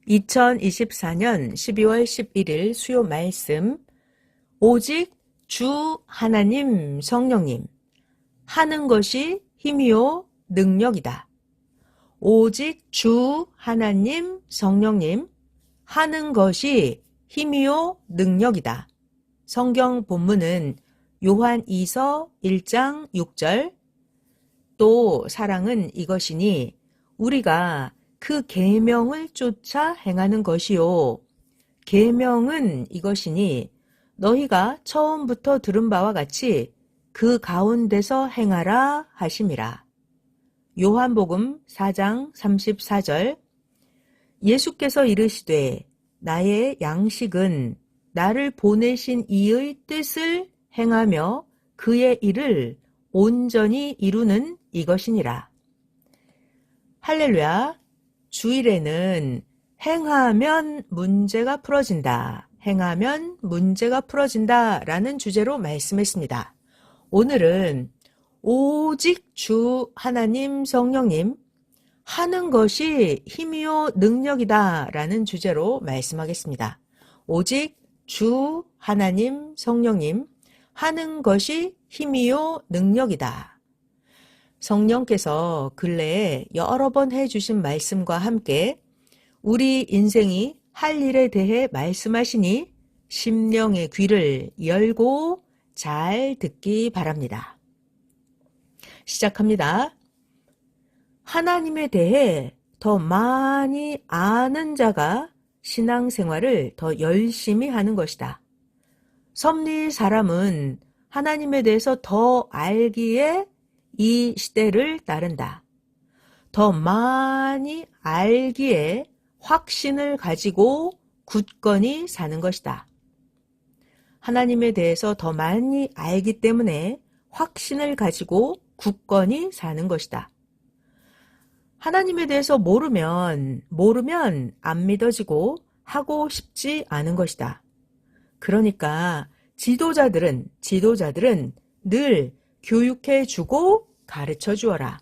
2024년 12월 11일 수요 말씀. 오직 주 하나님 성령님 하는 것이 힘이요 능력이다. 오직 주 하나님 성령님 하는 것이 힘이요 능력이다. 성경 본문은 요한 2서 1장 6절. 또 사랑은 이것이니 우리가 그 계명을 쫓아 행하는 것이요. 계명은 이것이니 너희가 처음부터 들은 바와 같이 그 가운데서 행하라 하심이라. 요한복음 4장 34절. 예수께서 이르시되 나의 양식은 나를 보내신 이의 뜻을 행하며 그의 일을 온전히 이루는 이것이니라. 할렐루야. 주일에는 행하면 문제가 풀어진다. 행하면 문제가 풀어진다 라는 주제로 말씀했습니다. 오늘은 오직 주 하나님 성령님 하는 것이 힘이요 능력이다 라는 주제로 말씀하겠습니다. 오직 주 하나님 성령님 하는 것이 힘이요 능력이다. 성령께서 근래에 여러 번 해주신 말씀과 함께 우리 인생이 할 일에 대해 말씀하시니 심령의 귀를 열고 잘 듣기 바랍니다. 시작합니다. 하나님에 대해 더 많이 아는 자가 신앙생활을 더 열심히 하는 것이다. 섭리 사람은 하나님에 대해서 더 알기에 이 시대를 따른다. 더 많이 알기에 확신을 가지고 굳건히 사는 것이다. 하나님에 대해서 더 많이 알기 때문에 확신을 가지고 굳건히 사는 것이다. 하나님에 대해서 모르면 안 믿어지고 하고 싶지 않은 것이다. 그러니까 지도자들은 늘 교육해주고 가르쳐주어라.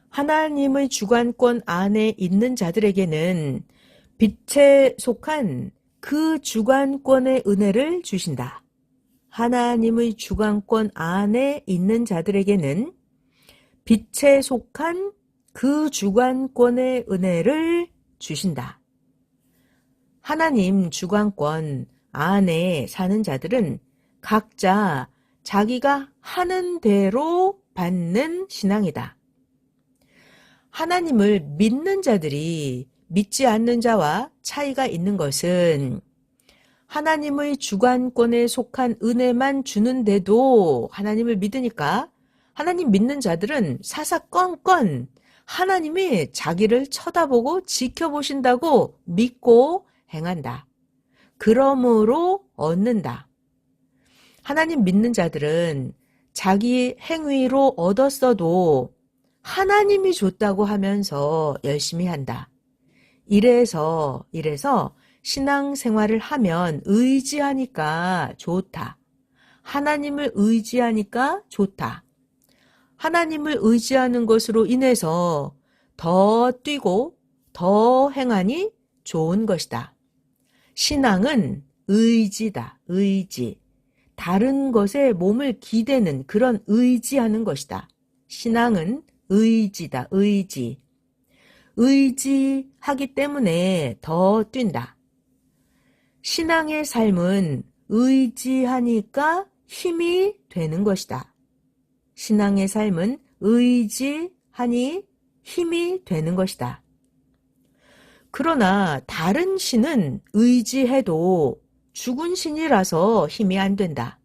하나님의 주관권 안에 있는 자들에게는 빛에 속한 그 주관권의 은혜를 주신다. 하나님의 주관권 안에 있는 자들에게는 빛에 속한 그 주관권의 은혜를 주신다. 하나님 주관권 안에 사는 자들은 각자 자기가 하는 대로 받는 신앙이다. 하나님을 믿는 자들이 믿지 않는 자와 차이가 있는 것은 하나님의 주관권에 속한 은혜만 주는데도 하나님을 믿으니까 하나님 믿는 자들은 사사건건 하나님이 자기를 쳐다보고 지켜보신다고 믿고 행한다. 그러므로 얻는다. 하나님 믿는 자들은 자기 행위로 얻었어도 하나님이 줬다고 하면서 열심히 한다. 이래서 신앙생활을 하면 의지하니까 좋다. 하나님을 의지하니까 좋다. 하나님을 의지하는 것으로 인해서 더 뛰고 더 행하니 좋은 것이다. 신앙은 의지다. 의지. 다른 것에 몸을 기대는 그런 의지하는 것이다. 신앙은 의지다. 의지. 의지하기 때문에 더 뛴다. 신앙의 삶은 의지하니까 힘이 되는 것이다. 신앙의 삶은 의지하니 힘이 되는 것이다. 그러나 다른 신은 의지해도 죽은 신이라서 힘이 안 된다.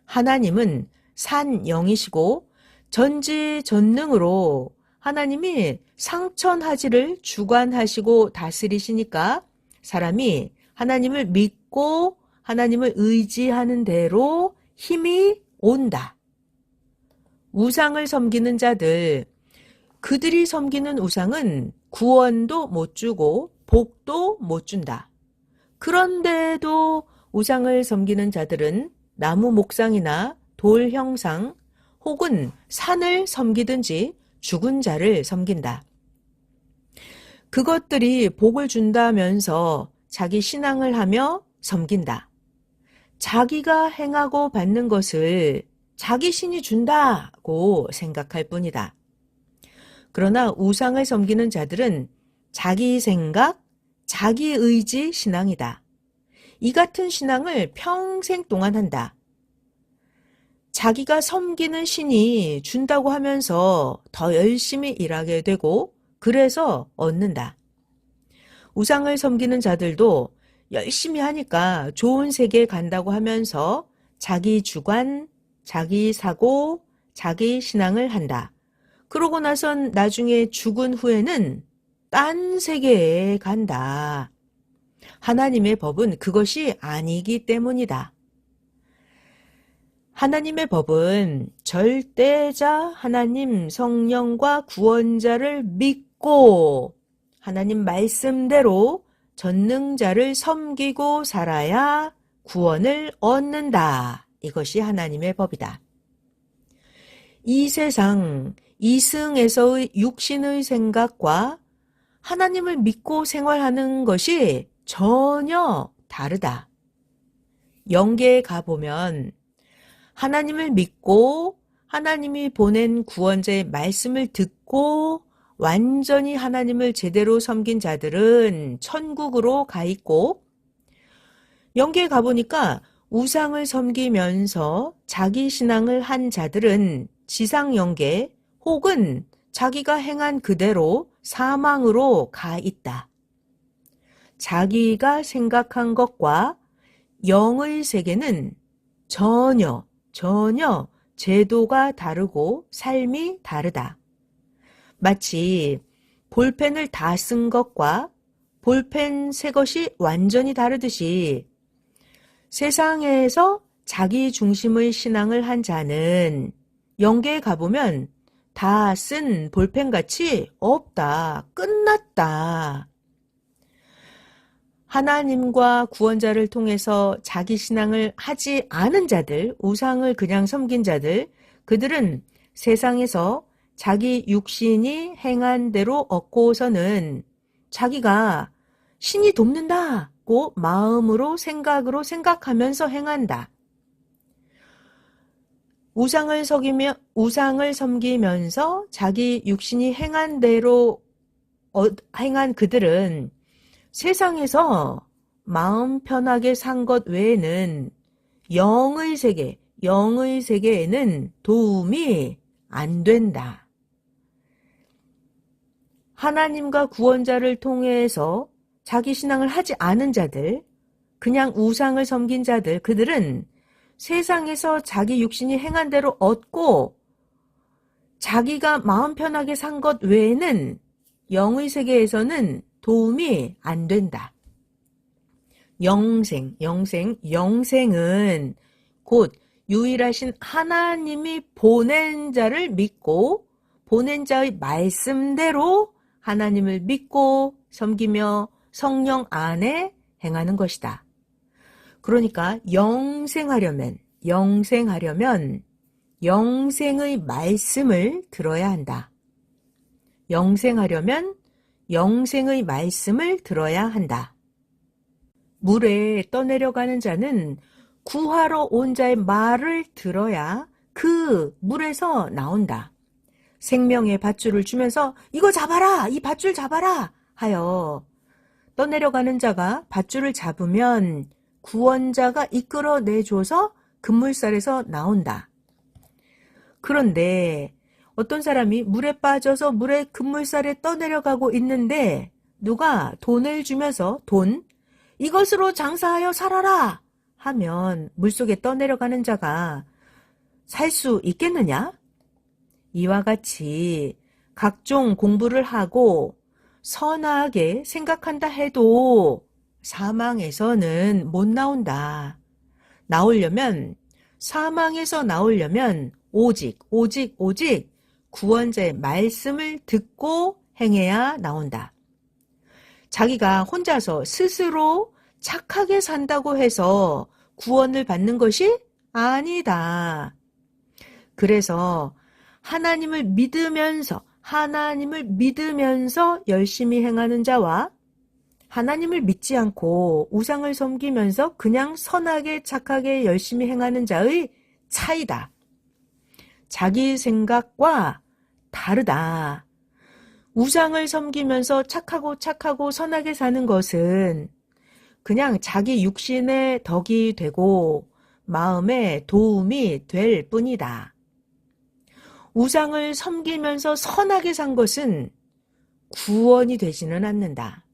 하나님은 산영이시고 전지전능으로 하나님이 상천하지를 주관하시고 다스리시니까 사람이 하나님을 믿고 하나님을 의지하는 대로 힘이 온다. 우상을 섬기는 자들, 그들이 섬기는 우상은 구원도 못 주고 복도 못 준다. 그런데도 우상을 섬기는 자들은 나무 목상이나 돌 형상 혹은 산을 섬기든지 죽은 자를 섬긴다. 그것들이 복을 준다면서 자기 신앙을 하며 섬긴다. 자기가 행하고 받는 것을 자기 신이 준다고 생각할 뿐이다. 그러나 우상을 섬기는 자들은 자기 생각, 자기 의지 신앙이다. 이 같은 신앙을 평생 동안 한다. 자기가 섬기는 신이 준다고 하면서 더 열심히 일하게 되고 그래서 얻는다. 우상을 섬기는 자들도 열심히 하니까 좋은 세계에 간다고 하면서 자기 주관, 자기 사고, 자기 신앙을 한다. 그러고 나선 나중에 죽은 후에는 딴 세계에 간다. 하나님의 법은 그것이 아니기 때문이다. 하나님의 법은 절대자 하나님 성령과 구원자를 믿고 하나님 말씀대로 전능자를 섬기고 살아야 구원을 얻는다. 이것이 하나님의 법이다. 이 세상 이승에서의 육신의 생각과 하나님을 믿고 생활하는 것이 전혀 다르다. 영계에 가보면 하나님을 믿고 하나님이 보낸 구원자의 말씀을 듣고 완전히 하나님을 제대로 섬긴 자들은 천국으로 가 있고, 영계에 가보니까 우상을 섬기면서 자기 신앙을 한 자들은 지상 영계 혹은 자기가 행한 그대로 사망으로 가 있다. 자기가 생각한 것과 영의 세계는 전혀 제도가 다르고 삶이 다르다. 마치 볼펜을 다 쓴 것과 볼펜 새 것이 완전히 다르듯이 세상에서 자기 중심의 신앙을 한 자는 영계에 가보면 다 쓴 볼펜같이 없다. 끝났다. 하나님과 구원자를 통해서 자기 신앙을 하지 않은 자들, 우상을 그냥 섬긴 자들, 그들은 세상에서 자기 육신이 행한 대로 얻고서는 자기가 신이 돕는다고 마음으로 생각으로 생각하면서 행한다. 우상을 섬기면서 자기 육신이 행한 대로 행한 그들은 세상에서 마음 편하게 산 것 외에는 영의 세계에는 도움이 안 된다. 하나님과 구원자를 통해서 자기 신앙을 하지 않은 자들, 그냥 우상을 섬긴 자들, 그들은 세상에서 자기 육신이 행한 대로 얻고 자기가 마음 편하게 산 것 외에는 영의 세계에서는 도움이 안 된다. 영생은 곧 유일하신 하나님이 보낸 자를 믿고 보낸 자의 말씀대로 하나님을 믿고 섬기며 성령 안에 행하는 것이다. 그러니까 영생하려면 영생의 말씀을 들어야 한다. 영생하려면 영생의 말씀을 들어야 한다. 물에 떠내려가는 자는 구하러 온 자의 말을 들어야 그 물에서 나온다. 생명의 밧줄을 주면서 이거 잡아라! 이 밧줄 잡아라! 하여 떠내려가는 자가 밧줄을 잡으면 구원자가 이끌어내줘서 급물살에서 나온다. 그런데 어떤 사람이 물에 빠져서 물에 급물살에 떠내려가고 있는데 누가 돈을 주면서 이것으로 장사하여 살아라 하면 물속에 떠내려가는 자가 살 수 있겠느냐? 이와 같이 각종 공부를 하고 선하게 생각한다 해도 사망에서는 못 나온다. 사망에서 나오려면 오직 구원자의 말씀을 듣고 행해야 나온다. 자기가 혼자서 스스로 착하게 산다고 해서 구원을 받는 것이 아니다. 그래서 하나님을 믿으면서 하나님을 믿으면서 열심히 행하는 자와 하나님을 믿지 않고 우상을 섬기면서 그냥 선하게 착하게 열심히 행하는 자의 차이다. 자기 생각과 다르다. 우상을 섬기면서 착하고 선하게 사는 것은 그냥 자기 육신의 덕이 되고 마음에 도움이 될 뿐이다. 우상을 섬기면서 선하게 산 것은 구원이 되지는 않는다.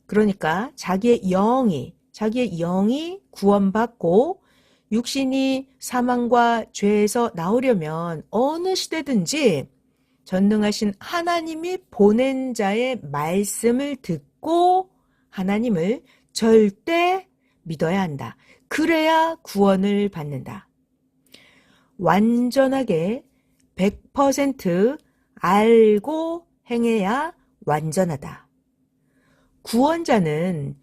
그러니까 자기의 영이 구원받고 육신이 사망과 죄에서 나오려면 어느 시대든지 전능하신 하나님이 보낸 자의 말씀을 듣고 하나님을 절대 믿어야 한다. 그래야 구원을 받는다. 완전하게 100% 알고 행해야 완전하다. 구원자는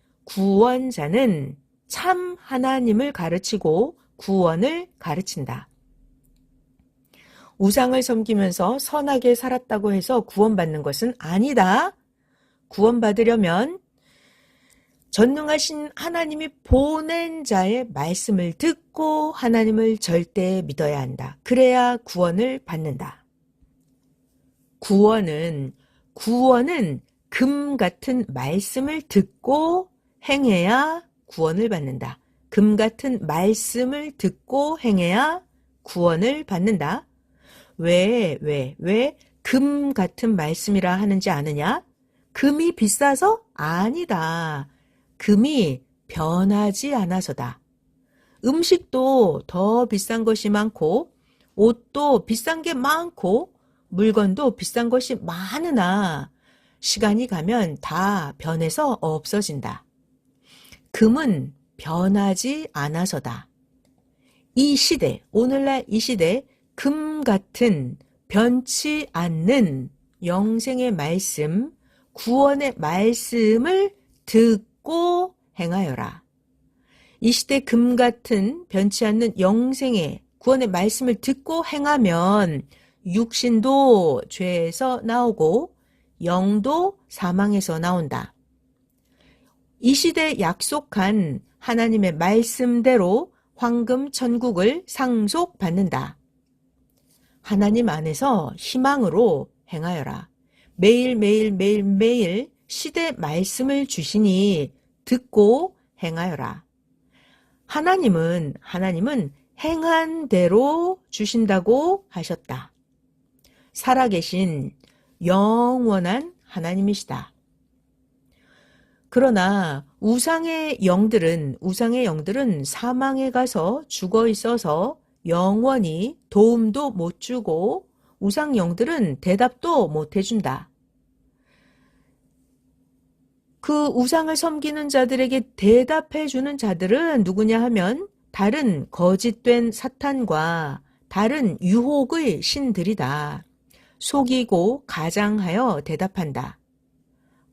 참 하나님을 가르치고 구원을 가르친다. 우상을 섬기면서 선하게 살았다고 해서 구원받는 것은 아니다. 구원받으려면 전능하신 하나님이 보낸 자의 말씀을 듣고 하나님을 절대 믿어야 한다. 그래야 구원을 받는다. 구원은 금 같은 말씀을 듣고 행해야 구원을 받는다. 금 같은 말씀을 듣고 행해야 구원을 받는다. 왜 금 같은 말씀이라 하는지 아느냐? 금이 비싸서? 아니다. 금이 변하지 않아서다. 음식도 더 비싼 것이 많고 옷도 비싼 게 많고 물건도 비싼 것이 많으나 시간이 가면 다 변해서 없어진다. 금은 변하지 않아서다. 이 시대, 오늘날 이 시대 금 같은 변치 않는 영생의 말씀, 구원의 말씀을 듣고 행하여라. 이 시대 금 같은 변치 않는 영생의 구원의 말씀을 듣고 행하면 육신도 죄에서 나오고 영도 사망에서 나온다. 이 시대에 약속한 하나님의 말씀대로 황금 천국을 상속받는다. 하나님 안에서 희망으로 행하여라. 매일 시대 말씀을 주시니 듣고 행하여라. 하나님은 행한 대로 주신다고 하셨다. 살아계신 영원한 하나님이시다. 그러나 우상의 영들은 사망에 가서 죽어 있어서 영원히 도움도 못 주고 우상 영들은 대답도 못 해준다. 그 우상을 섬기는 자들에게 대답해 주는 자들은 누구냐 하면 다른 거짓된 사탄과 다른 유혹의 신들이다. 속이고 가장하여 대답한다.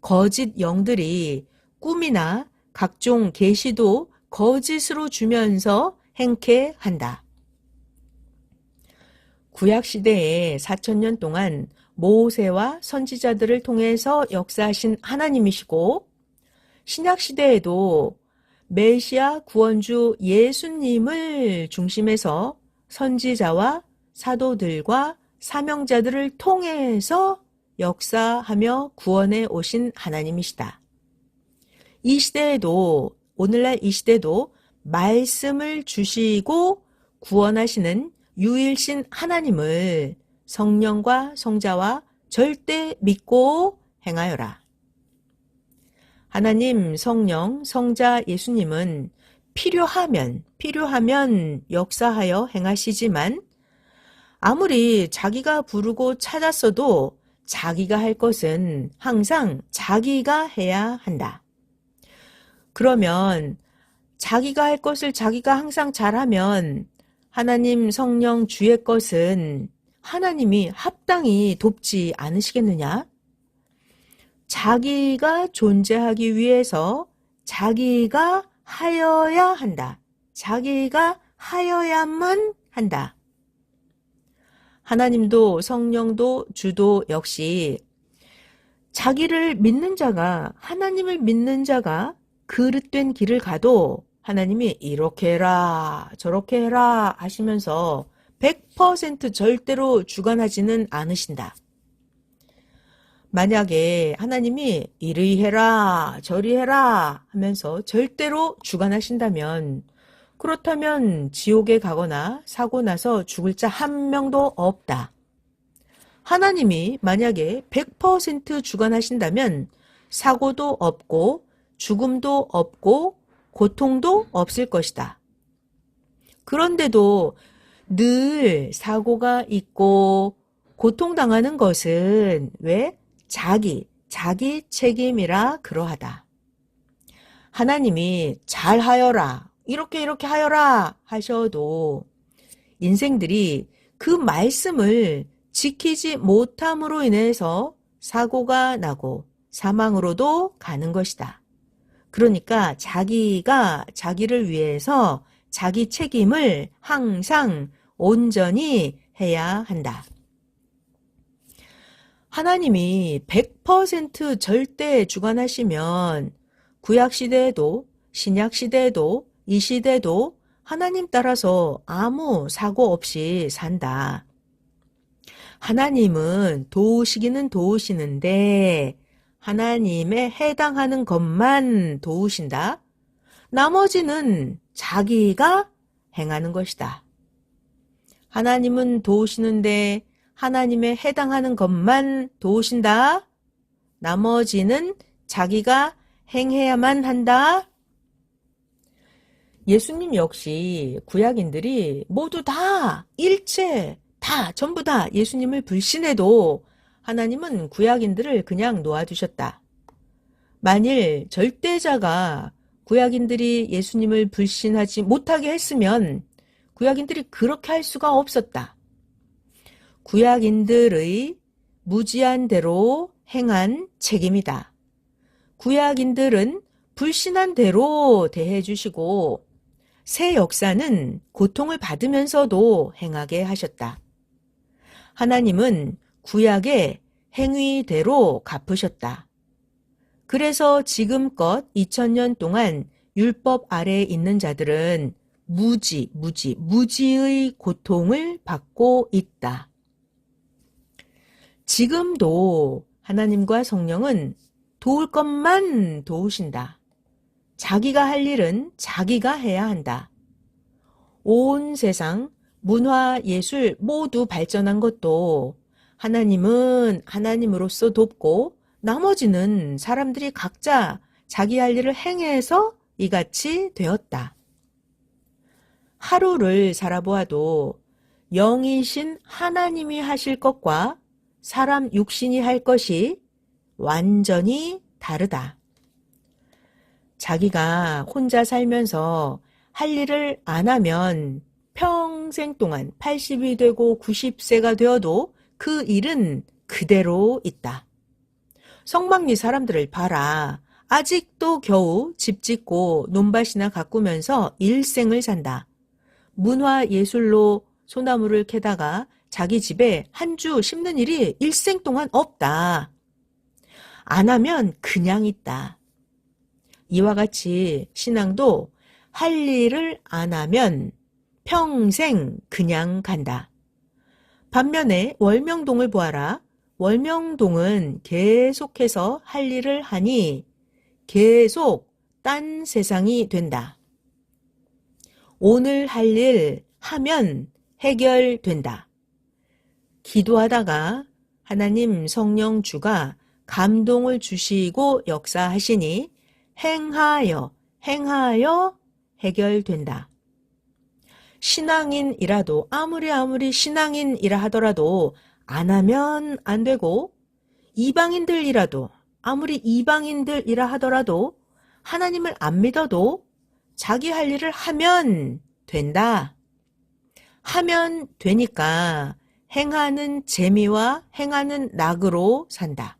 거짓 영들이 꿈이나 각종 계시도 거짓으로 주면서 행케한다. 구약시대에 4,000년 동안 모세와 선지자들을 통해서 역사하신 하나님이시고 신약시대에도 메시아 구원주 예수님을 중심해서 선지자와 사도들과 사명자들을 통해서 역사하며 구원해 오신 하나님이시다. 이 시대에도 오늘날 이 시대도 말씀을 주시고 구원하시는 유일신 하나님을 성령과 성자와 절대 믿고 행하여라. 하나님, 성령, 성자 예수님은 필요하면 역사하여 행하시지만 아무리 자기가 부르고 찾았어도 자기가 할 것은 항상 자기가 해야 한다. 그러면 자기가 할 것을 자기가 항상 잘하면 하나님, 성령, 주의 것은 하나님이 합당히 돕지 않으시겠느냐? 자기가 존재하기 위해서 자기가 하여야 한다. 자기가 하여야만 한다. 하나님도 성령도 주도 역시 자기를 믿는 자가, 하나님을 믿는 자가 그릇된 길을 가도 하나님이 이렇게 해라 저렇게 해라 하시면서 100% 절대로 주관하지는 않으신다. 만약에 하나님이 이리 해라 저리 해라 하면서 절대로 주관하신다면, 그렇다면 지옥에 가거나 사고 나서 죽을 자 한 명도 없다. 하나님이 만약에 100% 주관하신다면 사고도 없고 죽음도 없고 고통도 없을 것이다. 그런데도 늘 사고가 있고 고통당하는 것은 왜? 자기 책임이라 그러하다. 하나님이 잘하여라 이렇게 하여라 하셔도 인생들이 그 말씀을 지키지 못함으로 인해서 사고가 나고 사망으로도 가는 것이다. 그러니까 자기가 자기를 위해서 자기 책임을 항상 온전히 해야 한다. 하나님이 100% 절대 주관하시면 구약시대에도 신약시대에도 이 시대도 하나님 따라서 아무 사고 없이 산다. 하나님은 도우시기는 도우시는데 하나님에 해당하는 것만 도우신다. 나머지는 자기가 행하는 것이다. 하나님은 도우시는데 하나님에 해당하는 것만 도우신다. 나머지는 자기가 행해야만 한다. 예수님 역시 구약인들이 모두 다 일체 다 전부 다 예수님을 불신해도 하나님은 구약인들을 그냥 놓아두셨다. 만일 절대자가 구약인들이 예수님을 불신하지 못하게 했으면 구약인들이 그렇게 할 수가 없었다. 구약인들의 무지한 대로 행한 책임이다. 구약인들은 불신한 대로 대해주시고 새 역사는 고통을 받으면서도 행하게 하셨다. 하나님은 구약의 행위대로 갚으셨다. 그래서 지금껏 2000년 동안 율법 아래에 있는 자들은 무지의 고통을 받고 있다. 지금도 하나님과 성령은 도울 것만 도우신다. 자기가 할 일은 자기가 해야 한다. 온 세상 문화, 예술 모두 발전한 것도 하나님은 하나님으로서 돕고 나머지는 사람들이 각자 자기 할 일을 행해서 이같이 되었다. 하루를 살아보아도 영이신 하나님이 하실 것과 사람 육신이 할 것이 완전히 다르다. 자기가 혼자 살면서 할 일을 안 하면 평생 동안 80이 되고 90세가 되어도 그 일은 그대로 있다. 성막리 사람들을 봐라. 아직도 겨우 집 짓고 논밭이나 가꾸면서 일생을 산다. 문화 예술로 소나무를 캐다가 자기 집에 한 주 심는 일이 일생 동안 없다. 안 하면 그냥 있다. 이와 같이 신앙도 할 일을 안 하면 평생 그냥 간다. 반면에 월명동을 보아라. 월명동은 계속해서 할 일을 하니 계속 딴 세상이 된다. 오늘 할 일 하면 해결된다. 기도하다가 하나님 성령 주가 감동을 주시고 역사하시니 행하여 해결된다. 신앙인이라도 아무리 신앙인이라 하더라도 안 하면 안 되고, 이방인들이라도 아무리 이방인들이라 하더라도 하나님을 안 믿어도 자기 할 일을 하면 된다. 하면 되니까 행하는 재미와 행하는 낙으로 산다.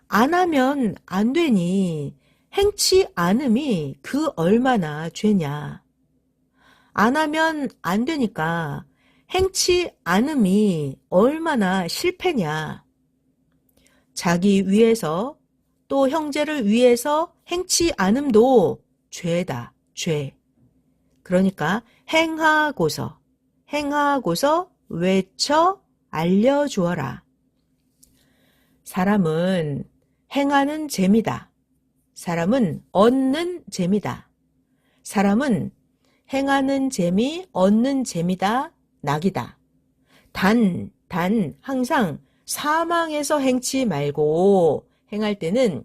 안 하면 안 되니 행치 않음이 그 얼마나 죄냐. 안 하면 안 되니까 행치 않음이 얼마나 실패냐. 자기 위해서 또 형제를 위해서 행치 않음도 죄다, 죄. 그러니까 행하고서 외쳐 알려주어라. 사람은 행하는 재미다. 사람은 얻는 재미다. 사람은 행하는 재미, 얻는 재미다, 낙이다. 단, 항상 사망에서 행치 말고 행할 때는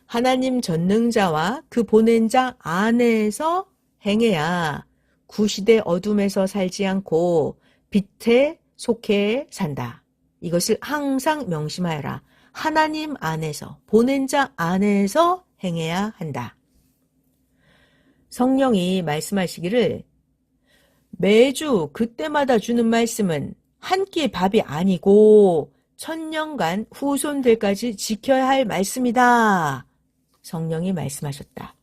하나님 전능자와 그 보낸 자 안에서 행해야 구시대 어둠에서 살지 않고 빛에 속해 산다. 이것을 항상 명심하여라. 하나님 안에서, 보낸 자 안에서 행해야 한다. 성령이 말씀하시기를 매주 그때마다 주는 말씀은 한 끼 밥이 아니고 천년간 후손들까지 지켜야 할 말씀이다. 성령이 말씀하셨다.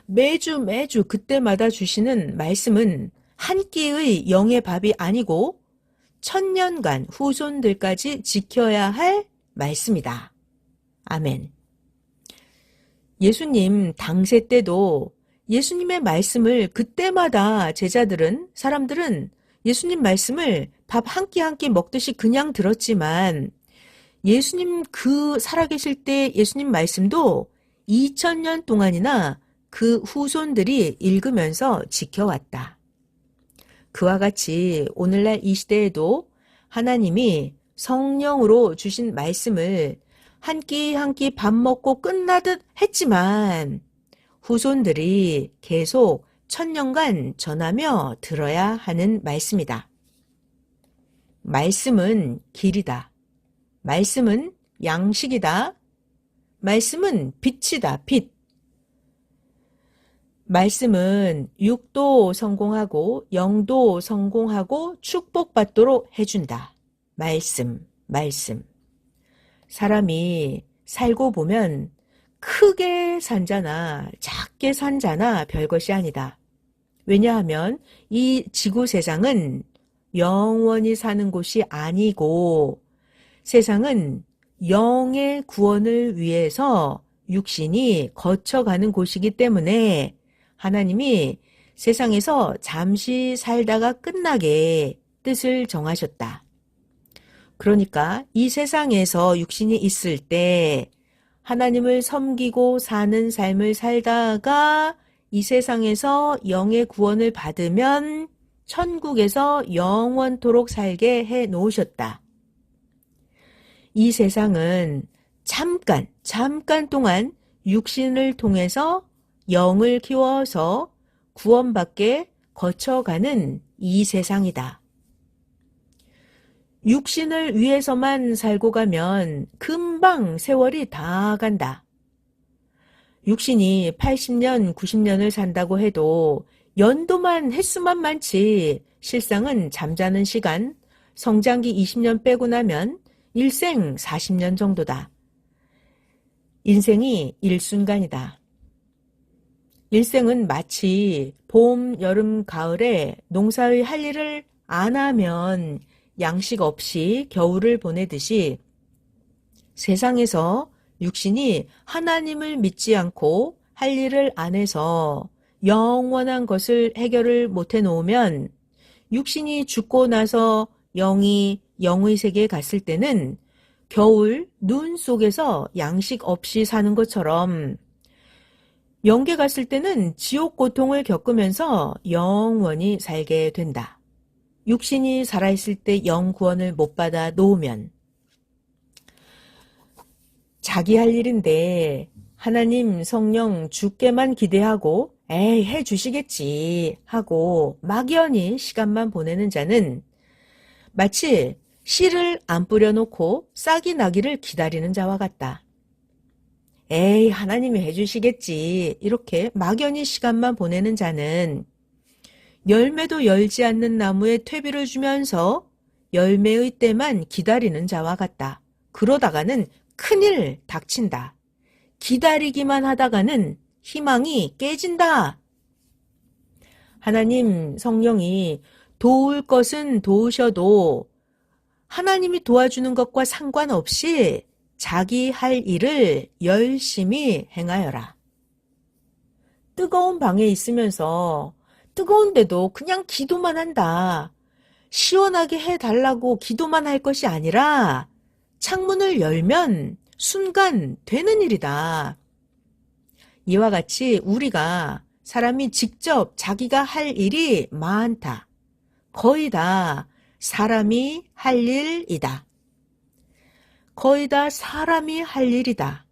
매주 그때마다 주시는 말씀은 한 끼의 영의 밥이 아니고 천년간 후손들까지 지켜야 할 말씀이다. 아멘. 예수님 당세 때도 예수님의 말씀을 그때마다 사람들은 예수님 말씀을 밥 한 끼 한 끼 먹듯이 그냥 들었지만 예수님 살아계실 때 예수님 말씀도 2000년 동안이나 그 후손들이 읽으면서 지켜왔다. 그와 같이 오늘날 이 시대에도 하나님이 성령으로 주신 말씀을 한 끼 한 끼 밥 먹고 끝나듯 했지만 후손들이 계속 천년간 전하며 들어야 하는 말씀이다. 말씀은 길이다. 말씀은 양식이다. 말씀은 빛이다. 빛. 말씀은 육도 성공하고 영도 성공하고 축복받도록 해준다. 말씀. 사람이 살고 보면 크게 산 자나 작게 산 자나 별것이 아니다. 왜냐하면 이 지구 세상은 영원히 사는 곳이 아니고 세상은 영의 구원을 위해서 육신이 거쳐가는 곳이기 때문에 하나님이 세상에서 잠시 살다가 끝나게 뜻을 정하셨다. 그러니까 이 세상에서 육신이 있을 때 하나님을 섬기고 사는 삶을 살다가 이 세상에서 영의 구원을 받으면 천국에서 영원토록 살게 해 놓으셨다. 이 세상은 잠깐 동안 육신을 통해서 영을 키워서 구원받게 거쳐가는 이 세상이다. 육신을 위해서만 살고 가면 금방 세월이 다 간다. 육신이 80년, 90년을 산다고 해도 연도만 횟수만 많지 실상은 잠자는 시간, 성장기 20년 빼고 나면 일생 40년 정도다. 인생이 일순간이다. 일생은 마치 봄, 여름, 가을에 농사의 할 일을 안 하면 양식 없이 겨울을 보내듯이 세상에서 육신이 하나님을 믿지 않고 할 일을 안 해서 영원한 것을 해결을 못해 놓으면 육신이 죽고 나서 영이 영의 세계에 갔을 때는 겨울 눈 속에서 양식 없이 사는 것처럼 영계 갔을 때는 지옥 고통을 겪으면서 영원히 살게 된다. 육신이 살아있을 때 영 구원을 못 받아 놓으면 자기 할 일인데 하나님 성령 주께만 기대하고 에이 해주시겠지 하고 막연히 시간만 보내는 자는 마치 씨를 안 뿌려놓고 싹이 나기를 기다리는 자와 같다. 에이 하나님이 해주시겠지 이렇게 막연히 시간만 보내는 자는 열매도 열지 않는 나무에 퇴비를 주면서 열매의 때만 기다리는 자와 같다. 그러다가는 큰일 닥친다. 기다리기만 하다가는 희망이 깨진다. 하나님 성령이 도울 것은 도우셔도 하나님이 도와주는 것과 상관없이 자기 할 일을 열심히 행하여라. 뜨거운 방에 있으면서 뜨거운데도 그냥 기도만 한다. 시원하게 해달라고 기도만 할 것이 아니라 창문을 열면 순간 되는 일이다. 이와 같이 우리가 사람이 직접 자기가 할 일이 많다. 거의 다 사람이 할 일이다. 거의 다 사람이 할 일이다.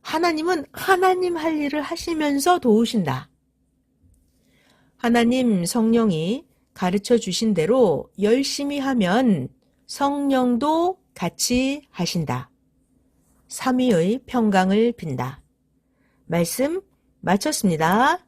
하나님은 하나님 할 일을 하시면서 도우신다. 하나님 성령이 가르쳐 주신 대로 열심히 하면 성령도 같이 하신다. 삼위의 평강을 빈다. 말씀 마쳤습니다.